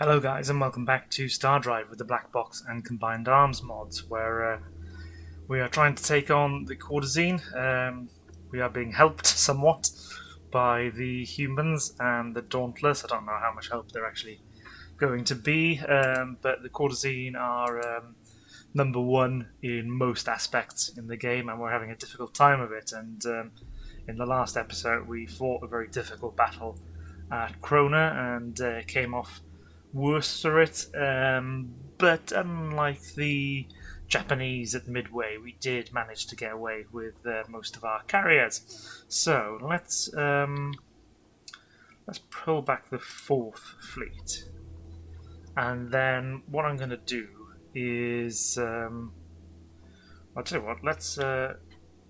Hello guys and welcome back to StarDrive with the BlackBox and Combined Arms mods, where we are trying to take on the courtesan. We are being helped somewhat by the humans and the Dauntless. I don't know how much help they're actually going to be, but the courtesan are number one in most aspects in the game, and we're having a difficult time of it. And in the last episode we fought a very difficult battle at Krona and came off worse for it, but unlike the Japanese at Midway, we did manage to get away with most of our carriers. So let's pull back the 4th fleet, and then what I'm going to do is I'll tell you what. Let's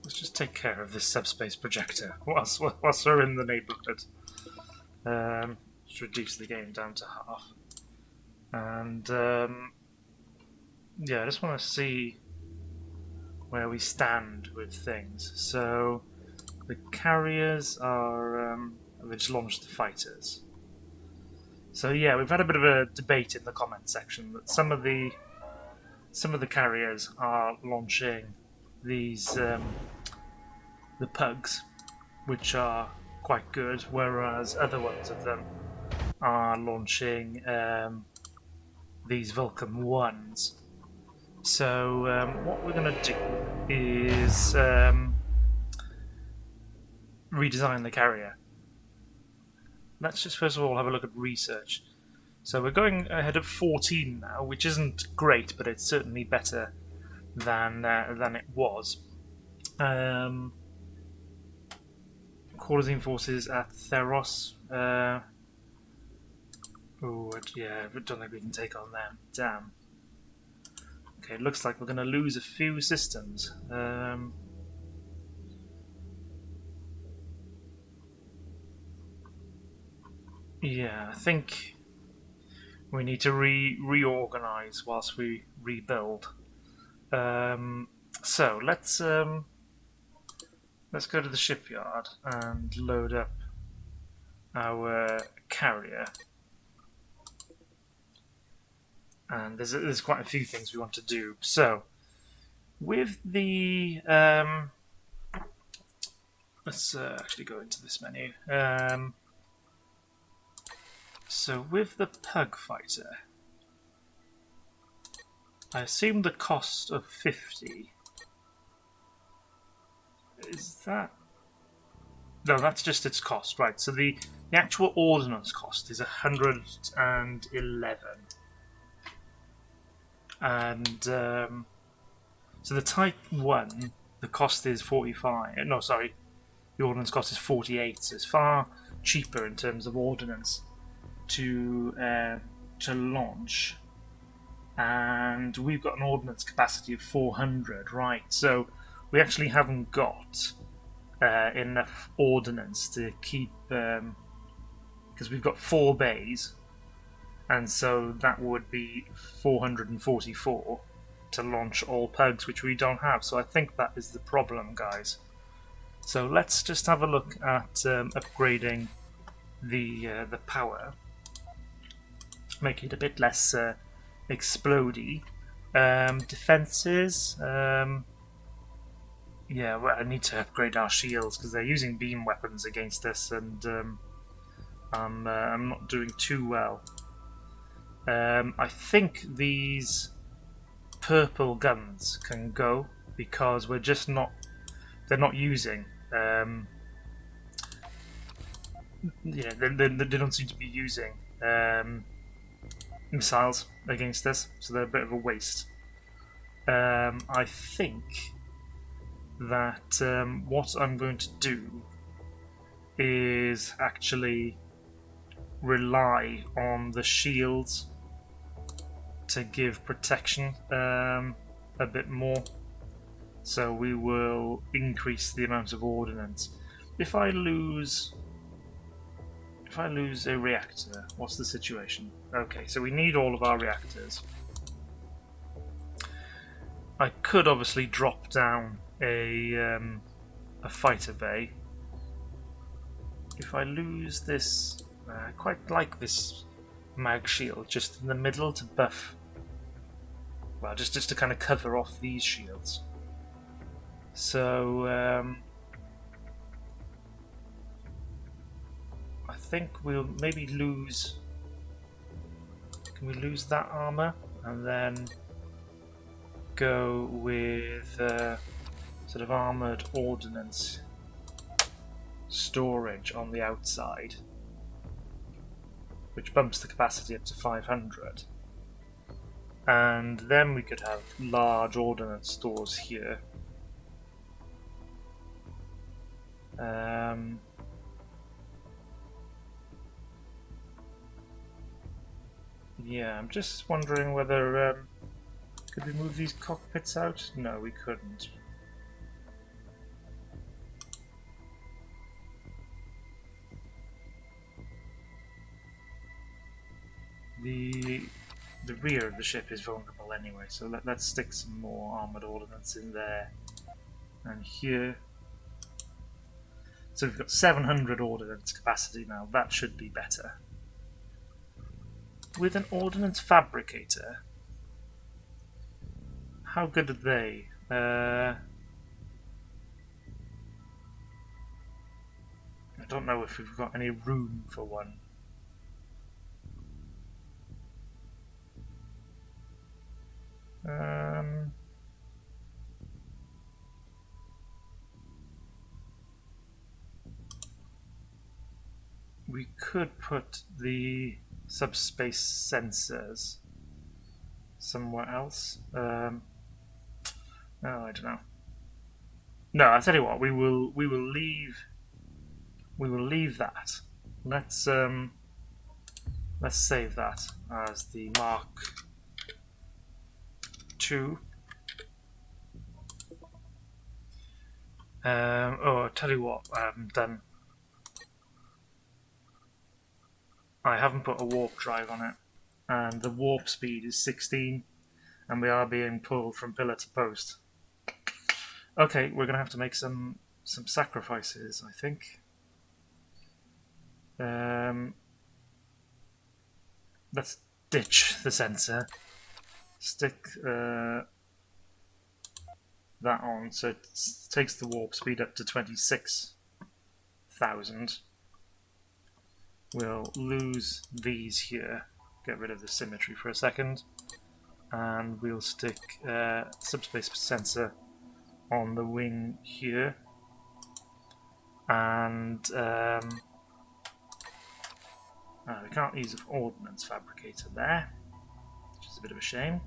just take care of this subspace projector whilst we're in the neighbourhood. Just reduce the game down to half. And yeah, I just want to see where we stand with things. So the carriers are we just launched the fighters. So yeah, we've had a bit of a debate in the comment section that some of the carriers are launching these the pugs, which are quite good, whereas other ones of them are launching these Vulcan 1s. So what we're going to do is redesign the carrier. Let's just first of all have a look at research. So we're going ahead of 14 now, which isn't great, but it's certainly better than it was. Courtesan forces at Theros. Oh, yeah, I don't think we can take on them. Damn. Okay, looks like we're going to lose a few systems. Yeah, I think we need to reorganize whilst we rebuild. So let's go to the shipyard and load up our carrier. And there's quite a few things we want to do. So with the let's actually go into this menu. So with the pug fighter, I assume the cost of 50 is that. No, that's just its cost, right? So the actual ordnance cost is 111. And so the Type 1, the cost is 45. No, sorry, the ordnance cost is 48. So it's far cheaper in terms of ordnance to launch. And we've got an ordnance capacity of 400, right? So we actually haven't got enough ordnance to keep, because we've got 4 bays. And so that would be 444 to launch all pugs, which we don't have. So I think that is the problem, guys. So let's just have a look at upgrading the power, make it a bit less explodey. Defenses, yeah, well, I need to upgrade our shields because they're using beam weapons against us, and I'm not doing too well. I think these purple guns can go because we're just not. They're not using. Yeah, they don't seem to be using missiles against us, so they're a bit of a waste. I think that what I'm going to do is actually rely on the shields to give protection a bit more. So we will increase the amount of ordnance. If I lose a reactor, what's the situation? Okay, so we need all of our reactors. I could obviously drop down a fighter bay. If I lose this, I quite like this mag shield just in the middle to buff. Well, just to kind of cover off these shields. So I think we'll maybe lose. Can we lose that armor and then go with sort of armored ordnance storage on the outside, which bumps the capacity up to 500. And then we could have large ordnance stores here. Yeah, I'm just wondering whether could we move these cockpits out? No, we couldn't. The rear of the ship is vulnerable anyway, so let's stick some more armoured ordnance in there and here. So we've got 700 ordnance capacity now. That should be better. With an ordnance fabricator, how good are they? I don't know if we've got any room for one. We could put the subspace sensors somewhere else. No, I don't know. No, I tell you what, we will leave that. Let's save that as the Mark II. Oh, I tell you what, I haven't done. I haven't put a warp drive on it, and the warp speed is 16, and we are being pulled from pillar to post. Okay, we're gonna have to make some sacrifices, I think. Let's ditch the sensor. Stick that on, so it takes the warp speed up to 26,000. We'll lose these here, get rid of the symmetry for a second, and we'll stick subspace sensor on the wing here, and we can't use an ordnance fabricator there, which is a bit of a shame.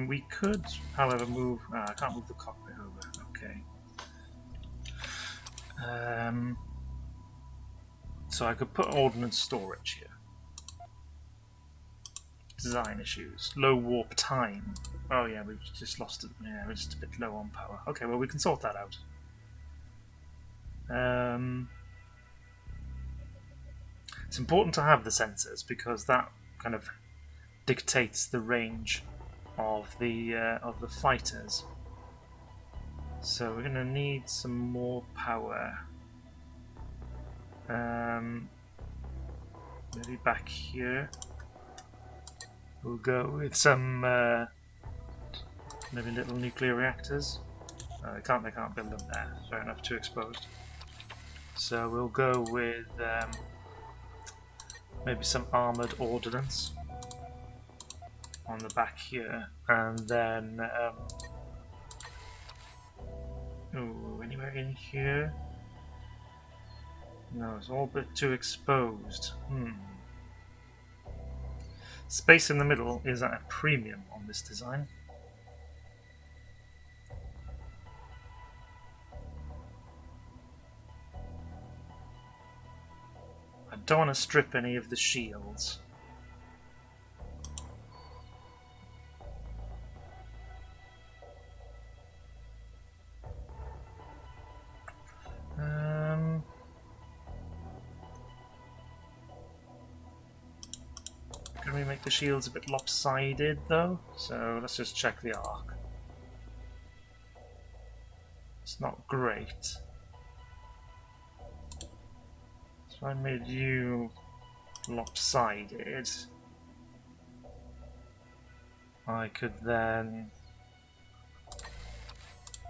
We could, however, move. I can't move the cockpit over. Okay. So I could put ordnance storage here. Design issues. Low warp time. Oh yeah, we've just lost it. Yeah, we're just a bit low on power. Okay, well we can sort that out. It's important to have the sensors because that kind of dictates the range of the fighters. So we're going to need some more power. Maybe back here. We'll go with some maybe little nuclear reactors. They can't build them there. Fair enough, too exposed. So we'll go with maybe some armored ordnance on the back here, and then anywhere in here? No, it's all a bit too exposed. Space in the middle is at a premium on this design. I don't want to strip any of the shields. Can we make the shields a bit lopsided though? So let's just check the arc. It's not great. So I made you lopsided, I could then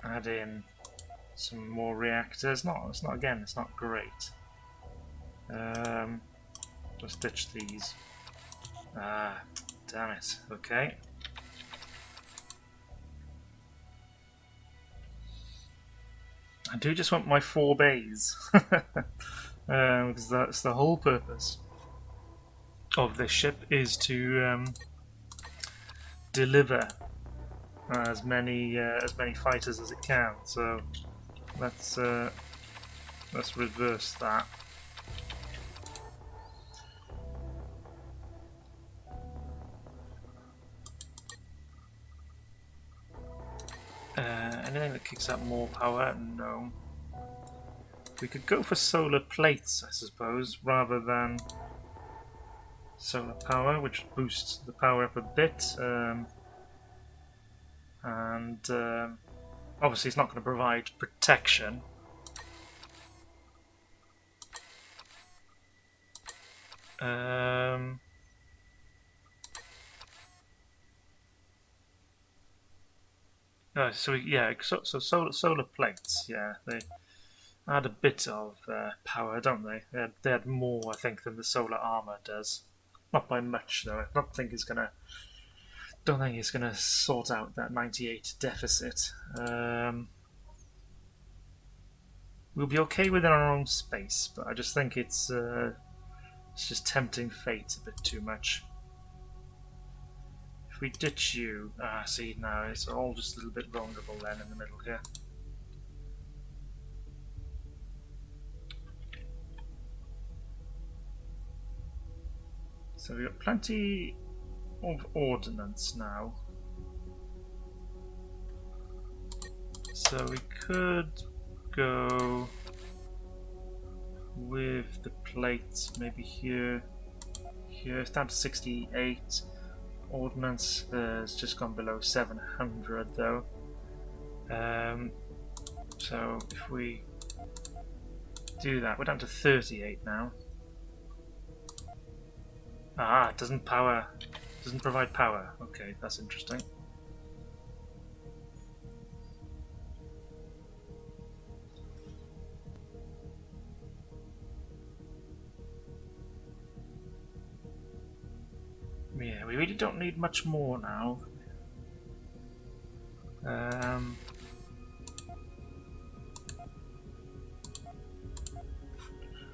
add in some more reactors. No, it's not. Again, it's not great. Let's ditch these. Ah, damn it. Okay. I do just want my 4 bays, because that's the whole purpose of this ship, is to deliver as many fighters as it can. So let's reverse that. Anything that kicks out more power? No. We could go for solar plates, I suppose, rather than solar power, which boosts the power up a bit. Obviously it's not going to provide protection. So solar plates, yeah, they add a bit of power, don't they? They add more, I think, than the solar armor does. Not by much, though. I don't think it's gonna sort out that 98 deficit. We'll be okay within our own space, but I just think it's just tempting fate a bit too much. If we ditch you, see now it's all just a little bit vulnerable then in the middle here. So we've got plenty of ordnance now. So we could go with the plates maybe here. Here it's down to 68. Ordnance has just gone below 700 though. So if we do that, we're down to 38 now. Ah, it doesn't provide power. Okay, that's interesting. Yeah, we really don't need much more now.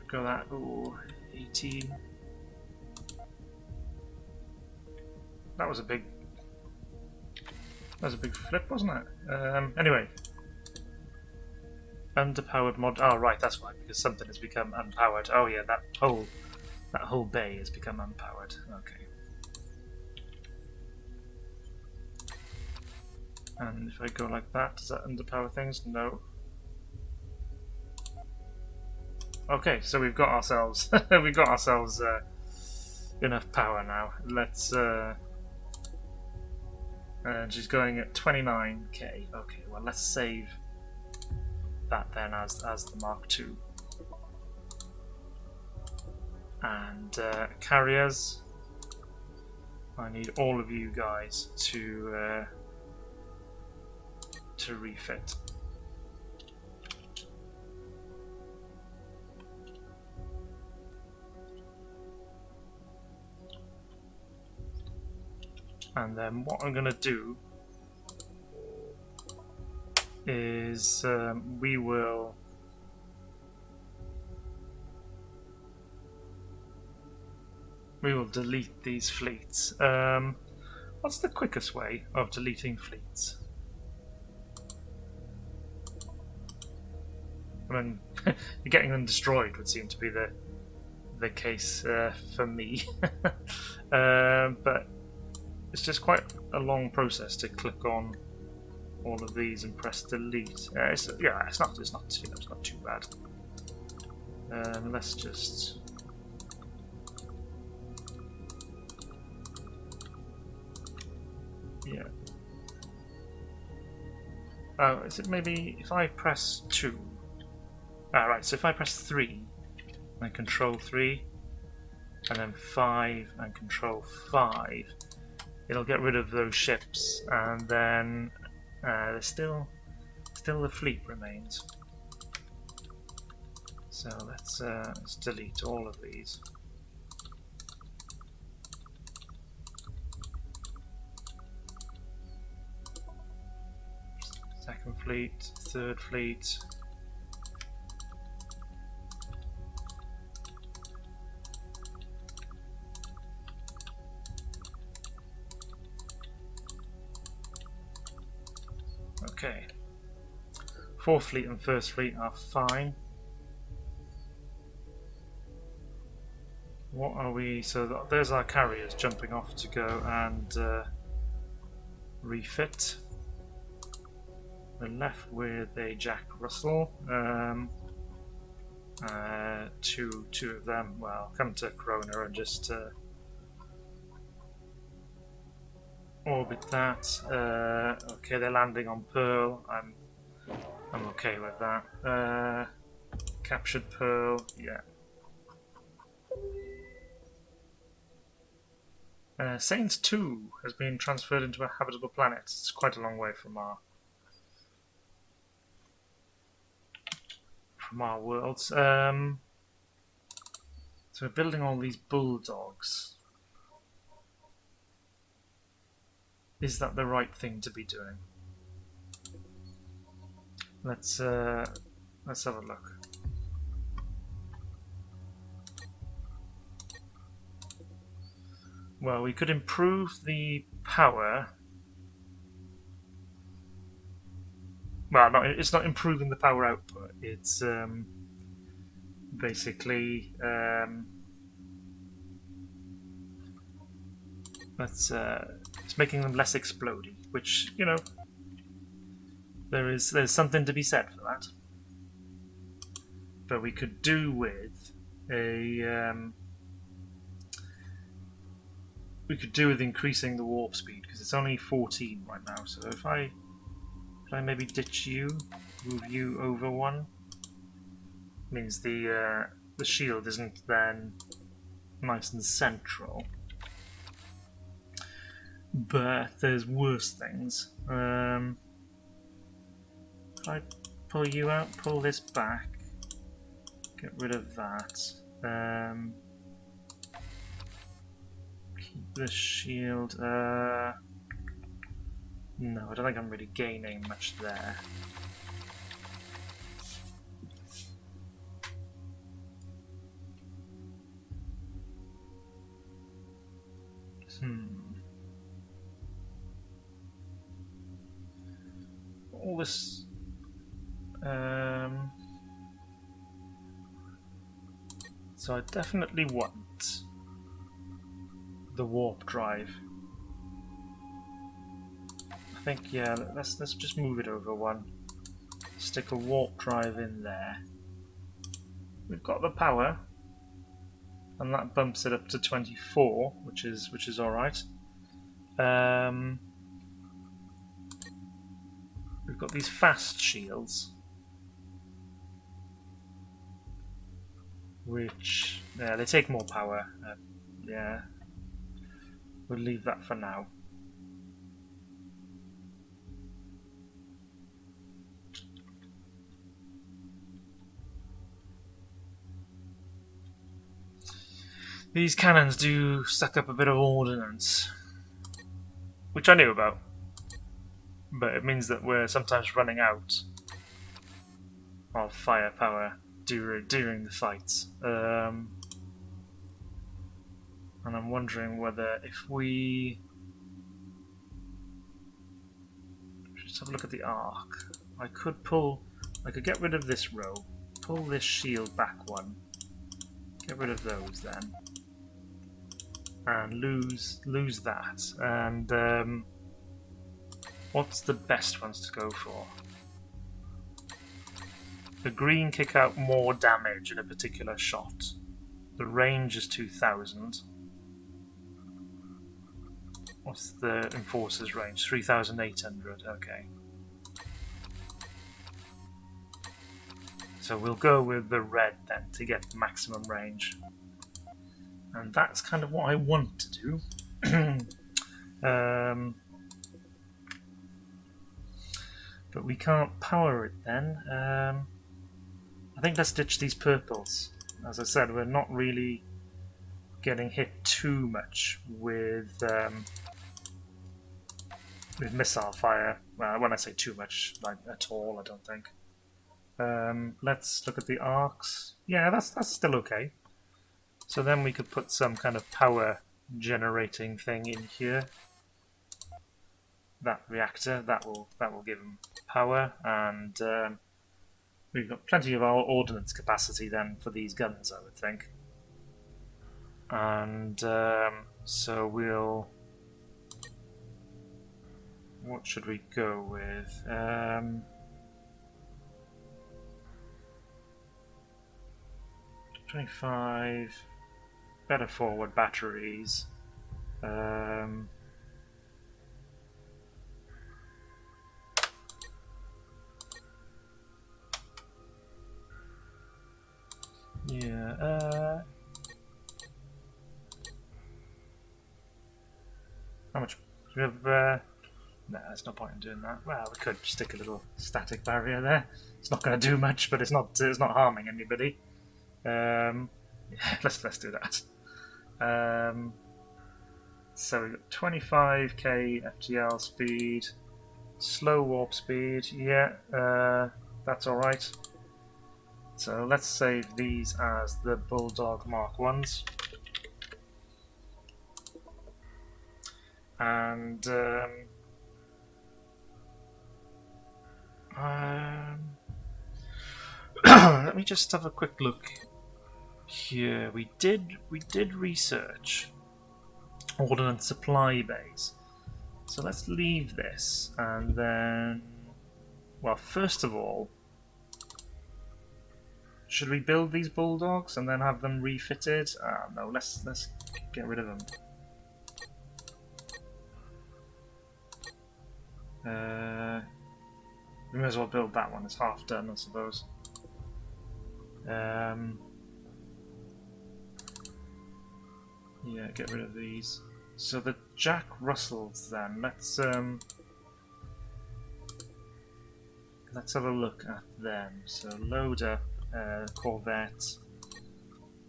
Go that. Ooh, 18. That was a big flip, wasn't it? Anyway, underpowered mod. Oh, right, that's why, because something has become unpowered. Oh yeah, that whole bay has become unpowered. Okay. And if I go like that, does that underpower things? No. Okay, so we've got ourselves enough power now. Let's and she's going at 29k. Okay, well let's save that then as the Mark II. And carriers, I need all of you guys to refit. And then what I'm going to do is we will delete these fleets. What's the quickest way of deleting fleets? I mean, getting them destroyed would seem to be the case for me, but it's just quite a long process to click on all of these and press delete. It's not too bad. Let's just Oh, is it maybe if I press 2? Right, so if I press 3 and Control 3, and then 5 and control 5. It'll get rid of those ships, and then there's still the fleet remains. So let's delete all of these. Second fleet, third fleet. Okay. Fourth fleet and first fleet are fine. What are we? So there's our carriers jumping off to go and refit. We're left with a Jack Russell. Two of them. Well, come to Corona and just orbit that. Okay, they're landing on Pearl. I'm okay with that. Captured Pearl. Yeah. Saints 2 has been transferred into a habitable planet. It's quite a long way from our worlds. So we're building all these bulldogs. Is that the right thing to be doing? Let's have a look. Well, we could improve the power. Well, no, it's not improving the power output. It's basically it's making them less explodey, which, you know, there's something to be said for that. But we could do with increasing the warp speed, because it's only 14 right now. So if I maybe ditch you, move you over one, means the shield isn't then nice and central. But there's worse things. If I pull you out, pull this back, get rid of that. Keep the shield. No, I don't think I'm really gaining much there. All this. So I definitely want the warp drive. I think, yeah, let's just move it over one. Stick a warp drive in there. We've got the power, and that bumps it up to 24, which is all right. We've got these fast shields, which they take more power. Yeah, we'll leave that for now. These cannons do suck up a bit of ordnance, which I knew about, but it means that we're sometimes running out of firepower during the fights. And I'm wondering whether if we... Just have a look at the arc. I could get rid of this row, pull this shield back one, get rid of those then, and lose that. And what's the best ones to go for? The green kick out more damage in a particular shot. The range is 2000. What's the Enforcer's range? 3800, okay. So we'll go with the red then to get maximum range. And that's kind of what I want to do. But we can't power it then. I think let's ditch these purples. As I said, we're not really getting hit too much with missile fire. Well, when I say too much, like at all, I don't think. Let's look at the arcs. Yeah, that's still okay. So then we could put some kind of power generating thing in here. That reactor that will give them power, and we've got plenty of our ordnance capacity then for these guns, I would think. And so we'll. What should we go with? 25 better forward batteries. Yeah. How much? Do we have? No, there's no point in doing that. Well, we could stick a little static barrier there. It's not going to do much, but it's not harming anybody. Yeah, let's do that. So we've got 25k FTL speed, slow warp speed. Yeah, that's all right. So let's save these as the Bulldog Mark 1s. And let me just have a quick look here. We did research ordnance supply base. So let's leave this, and then, well, first of all, should we build these bulldogs and then have them refitted? No, let's get rid of them. We may as well build that one. It's half done, I suppose. Yeah, get rid of these. So the Jack Russells then. Let's have a look at them. So loader, Corvette,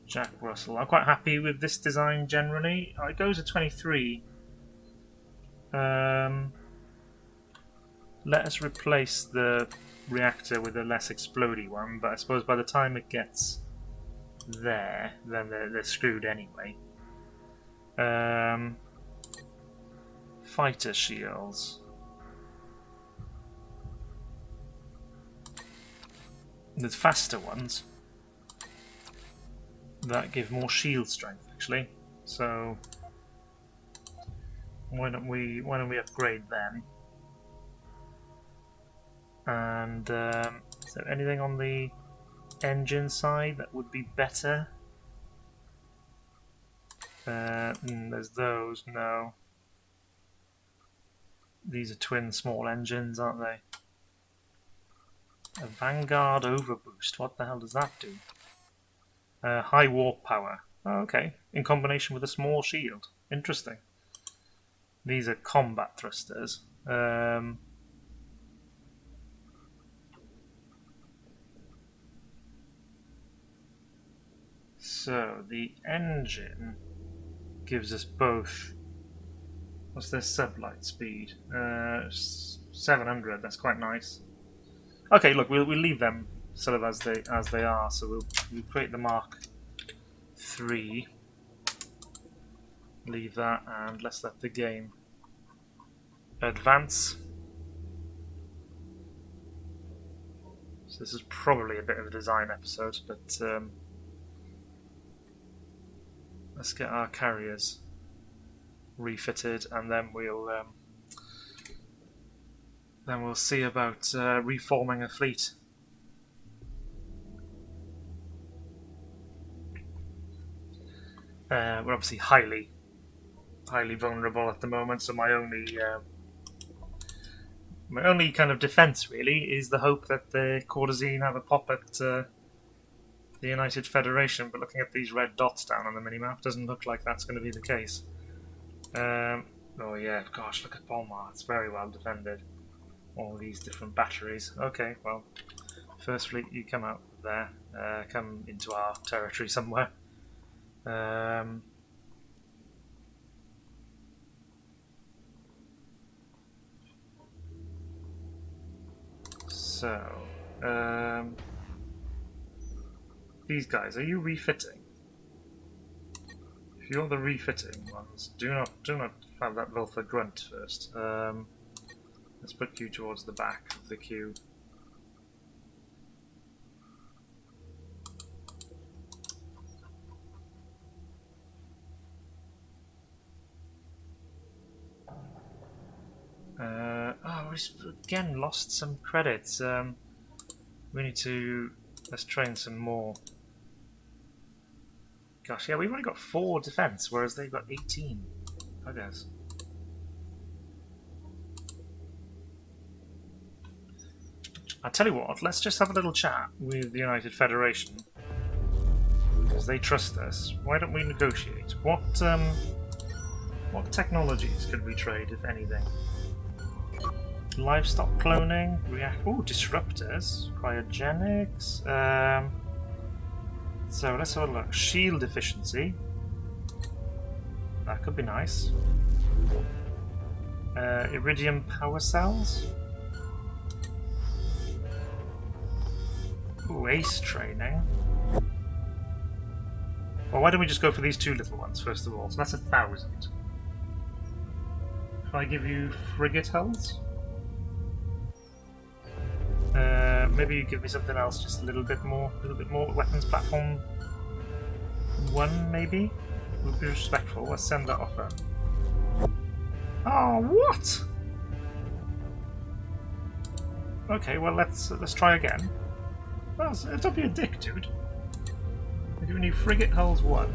Jack Russell. I'm quite happy with this design generally. It goes to 23. Let us replace the reactor with a less explodey one, but I suppose by the time it gets there, then they're screwed anyway. Fighter shields. There's faster ones that give more shield strength, actually. So why don't we upgrade them? And is there anything on the engine side that would be better? There's those, no. These are twin small engines, aren't they? A Vanguard overboost, what the hell does that do? High warp power. Oh, okay, in combination with a small shield. Interesting. These are combat thrusters. So the engine gives us both. What's their sublight speed? 700. That's quite nice. Okay, look, we'll leave them sort of as they are. So we'll create the Mark 3. Leave that, and let's let the game advance. So this is probably a bit of a design episode, but let's get our carriers refitted, and then we'll see about reforming a fleet. We're obviously highly vulnerable at the moment, so my only kind of defense really is the hope that the Courtesine have a pop at the United Federation, but looking at these red dots down on the minimap, doesn't look like that's going to be the case. Oh yeah, gosh, look at Bulmar. It's very well defended. All these different batteries. Okay, well, First Fleet, you come out there. Come into our territory somewhere. These guys, are you refitting? If you're the refitting ones, do not have that Vulfar grunt first. Let's put you towards the back of the queue. We again lost some credits. We need to let's train some more. Gosh, yeah, we've only got 4 defense, whereas they've got 18. I guess. I'll tell you what, let's just have a little chat with the United Federation. Because they trust us. Why don't we negotiate? What technologies could we trade, if anything? Livestock cloning, disruptors, cryogenics. So let's have a look. Shield efficiency. That could be nice. Iridium power cells. Ooh, ace training. Well, why don't we just go for these 2 little ones first of all? So that's 1,000. If I give you frigate hulls? Maybe you give me something else, just a little bit more weapons platform 1 maybe? We'll be respectful, let's send that offer. Oh, what? Okay, well let's try again. Well, don't be a dick, dude. I'm giving you frigate hulls 1.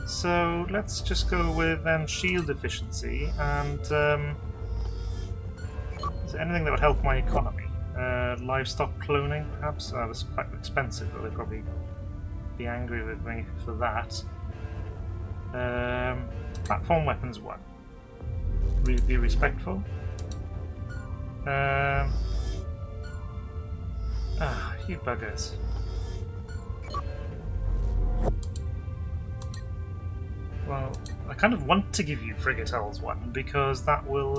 So let's just go with shield efficiency and is there anything that would help my economy? Livestock cloning, perhaps? That's quite expensive, but they'd probably be angry with me for that. Platform weapons 1. Really be respectful. You buggers. Well, I kind of want to give you frigate hulls 1 because that will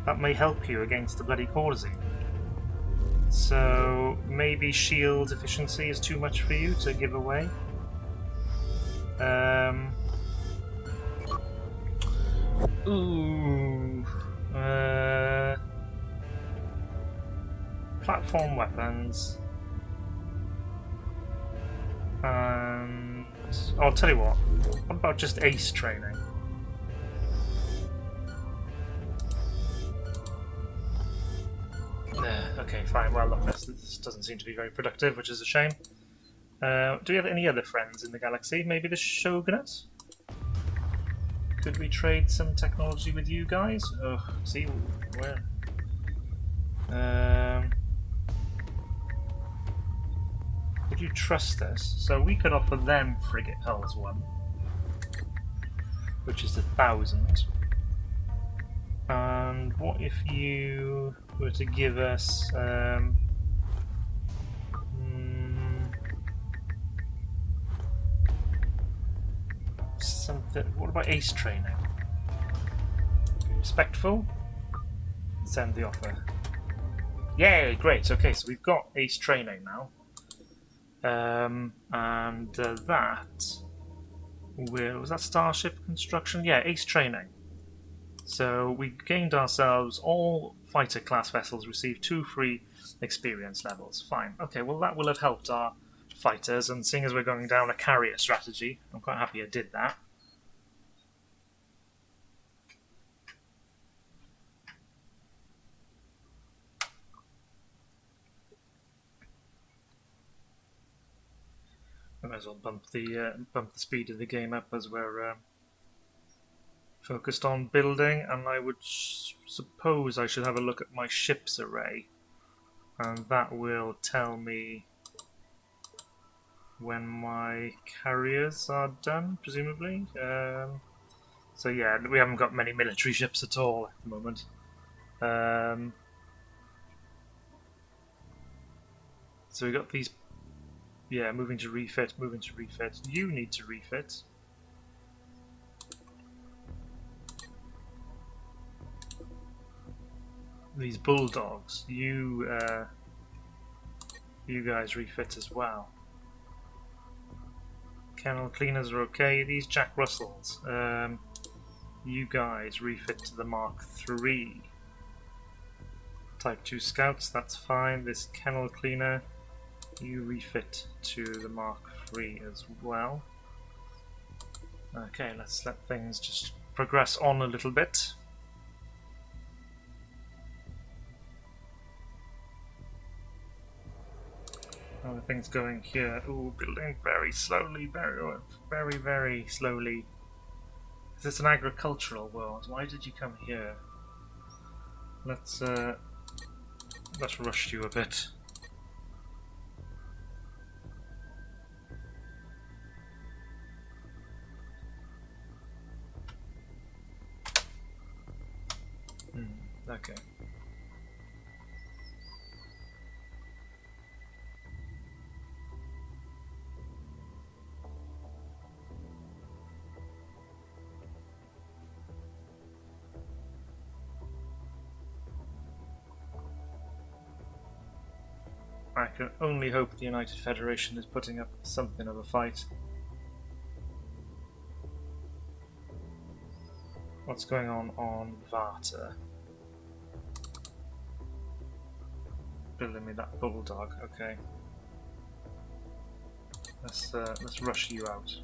that may help you against the bloody Corzine. So maybe shield efficiency is too much for you to give away. Platform weapons. And I'll tell you what about just ace training? Okay, fine. Well, look, this doesn't seem to be very productive, which is a shame. Do we have any other friends in the galaxy? Maybe the Shogunate? Could we trade some technology with you guys? See where? Would you trust us? So we could offer them frigate hulls 1, which is 1,000. And what if you were to give us something? What about ace training? Be respectful. Send the offer. Yay! Great. Okay, so we've got ace training now. That was that starship construction? Yeah, ace training. So we gained ourselves all fighter class vessels received 2 free experience levels. Fine. Okay, well that will have helped our fighters, and seeing as we're going down a carrier strategy, I'm quite happy I did that. I might as well bump the speed of the game up as we're focused on building, and I would suppose I should have a look at my ships array, and that will tell me when my carriers are done, presumably. So yeah, we haven't got many military ships at all at the moment. So we got these. Yeah, moving to refit, moving to refit. You need to refit. These bulldogs, you guys refit as well. Kennel cleaners are okay. These Jack Russells, you guys refit to the Mark III. Type 2 scouts, that's fine. This kennel cleaner, you refit to the Mark III as well. Okay, let's let things just progress on a little bit. How are things going here? Ooh, building very slowly, very slowly. Is this an agricultural world? Why did you come here? Let's rush you a bit. Okay. I can only hope the United Federation is putting up something of a fight. What's going on Varta? Building me that bulldog. Okay. Let's rush you out.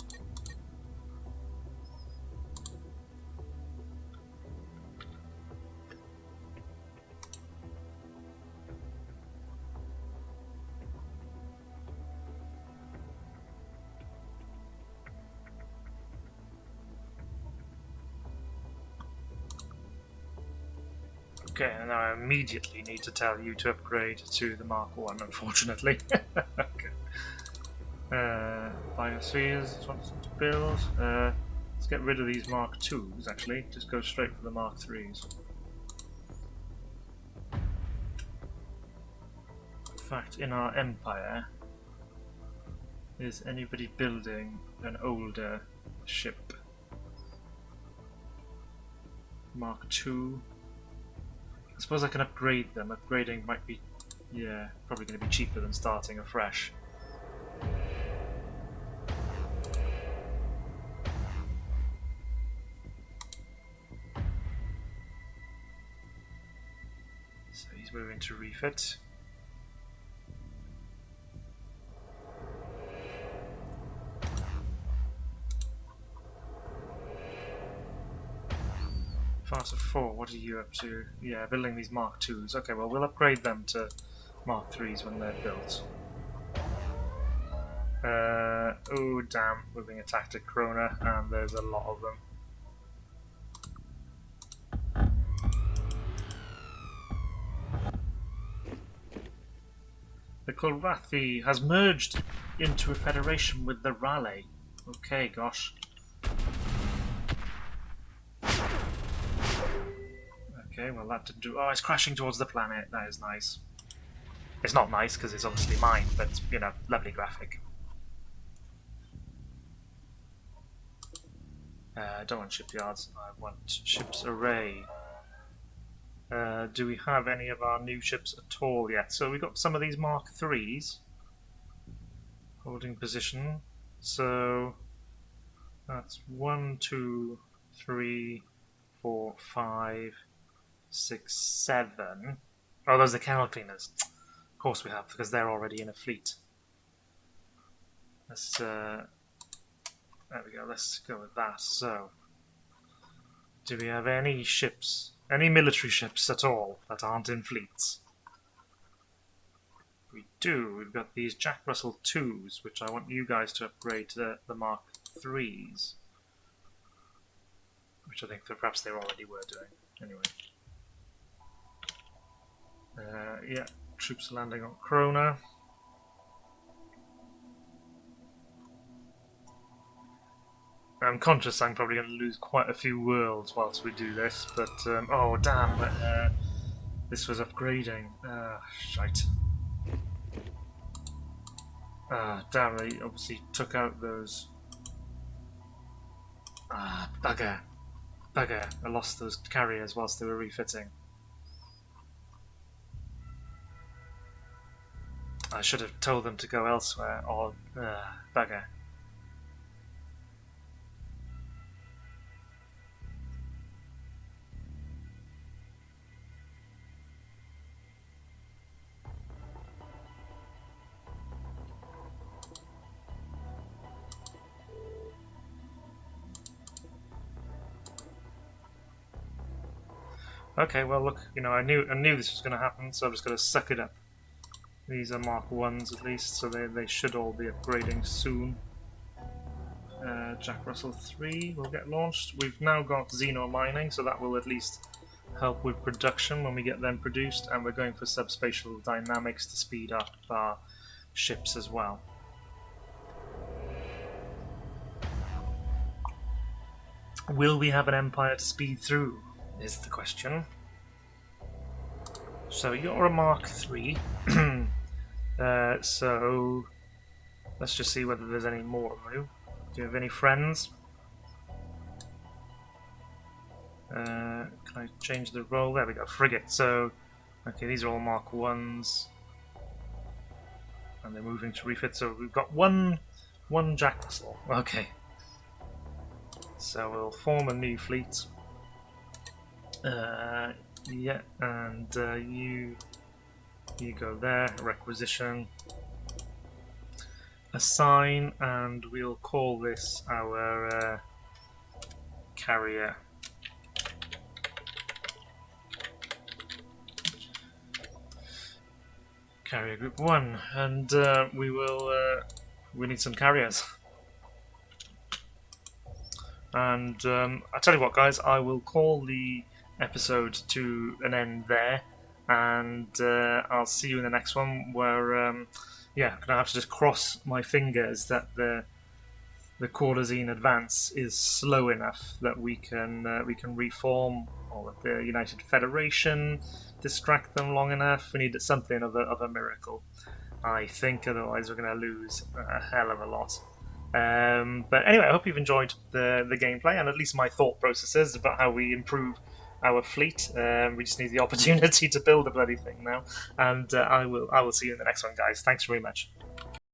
Okay, and I immediately need to tell you to upgrade to the Mark 1, unfortunately. Okay. Biospheres, wants to build. Let's get rid of these Mark 2s, actually. Just go straight for the Mark 3s. In fact, in our empire, is anybody building an older ship? Mark 2. I suppose I can upgrade them. Upgrading might be, yeah, probably going to be cheaper than starting afresh. So he's moving to refit. Fast 4, what are you up to? Yeah, building these Mark 2s. Okay, well, we'll upgrade them to Mark 3s when they're built. Oh, damn. We're being attacked at Krona, and there's a lot of them. The Kulrathi has merged into a federation with the Raleigh. Okay, gosh. Okay, well that didn't do... Oh, it's crashing towards the planet. That is nice. It's not nice because it's obviously mine, but, you know, lovely graphic. I don't want shipyards, I want ships array. Do we have any of our new ships at all yet? So we got some of these Mark IIIs. Holding position. So that's 1, 2, 3, 4, 5, 6, 7. Oh, those are the kennel cleaners. Of course we have, because they're already in a fleet. Let's there we go, let's go with that. So, do we have any ships, any military ships at all that aren't in fleets? We do. We've got these Jack Russell 2s, which I want you guys to upgrade to the Mark 3s. Which I think that perhaps they already were doing. Anyway. Yeah, troops landing on Krona. I'm conscious I'm probably going to lose quite a few worlds whilst we do this, but oh damn, this was upgrading. Shite. Damn, they obviously took out those. Bugger. Bugger. I lost those carriers whilst they were refitting. I should have told them to go elsewhere, or bugger. Okay, well look, I knew this was going to happen, so I'm just going to suck it up. These are Mark 1s at least, so they should all be upgrading soon. Jack Russell 3 will get launched. We've now got Xeno mining, so that will at least help with production when we get them produced, and we're going for subspatial dynamics to speed up our ships as well. Will we have an empire to speed through, is the question. So you're a Mark 3. So let's just see whether there's any more of you. Do you have any friends? Can I change the role? There we go, frigate. So, okay, these are all Mark 1s. And they're moving to refit, so we've got one Jack Russell. Okay. So we'll form a new fleet. Yeah, and you go there, requisition, assign, and we'll call this our carrier. Carrier group 1, and we need some carriers. And I tell you what, guys, I will call the episode to an end there, and I'll see you in the next one. Where yeah, gonna have to just cross my fingers that the Corazine advance is slow enough that we can reform all of the United Federation, distract them long enough. We need something of a miracle, I think. Otherwise, we're gonna lose a hell of a lot. But anyway, I hope you've enjoyed the gameplay and at least my thought processes about how we improve our fleet. We just need the opportunity to build a bloody thing now, and I will see you in the next one, guys. Thanks very much.